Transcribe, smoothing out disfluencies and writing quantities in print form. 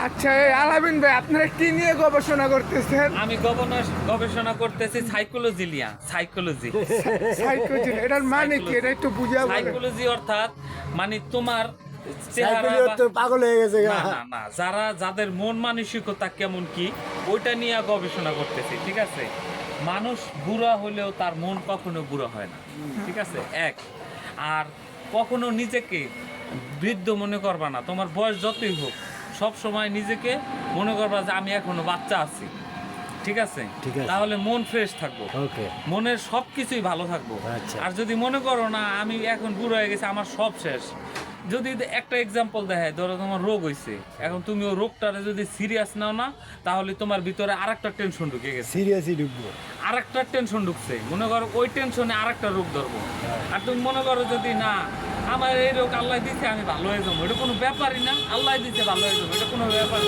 আচ্ছা এই আলামিন ভাই আপনারা কি নিয়ে গবেষণা করতেছেন? আমি গবেষণা করতেছি সাইকোলজি নিয়ে। সাইকোলজি সাইকোলজি এটার মানে কি? এটা একটু বুঝা বলেন। সাইকোলজি অর্থাৎ মানে তোমার চেহারা পাগল হয়ে গেছে না না না, যাদের মন মানসিকতা কেমন কি ওইটা নিয়ে গবেষণা করতেছি, ঠিক আছে? মানুষ বুড়া হলেও তার মন কখনো বুড়া হয় না, ঠিক আছে? এক আর কখনো নিজেকে বৃদ্ধ মনে করবা না, তোমার বয়স যতই হোক সব সময় নিজেকে মনে করবা যে আমি এখনো বাচ্চা আছি, ঠিক আছে? ঠিক আছে। তাহলে মন ফ্রেশ থাকবো, ওকে মনের সব কিছুই ভালো থাকবো। আচ্ছা। আর যদি মনে করো না আমি এখন বুড়ো হয়ে গেছি আমার সব শেষ, যদি একটা এক্সাম্পল দেখায়, ধরো তোমার রোগ হয়েছে, এখন তুমি ওই রোগটারে যদি সিরিয়াস নাও না, তাহলে তোমার ভিতরে আরেকটা টেনশন ঢুকে গেছে, সিরিয়াসলি ঢুকবো। আরেকটা টেনশন ঢুকছে, মনে করো ওই টেনশনে আরেকটা রোগ ধরবো। আর তুমি মনে করো যদি না আমার এই রোগ আল্লাহ দিচ্ছে আমি ভালো হয়ে যাবো, এটা কোনো ব্যাপারই না, আল্লাহ দিচ্ছে ভালো হয়ে যাবো, এটা কোনো ব্যাপার না।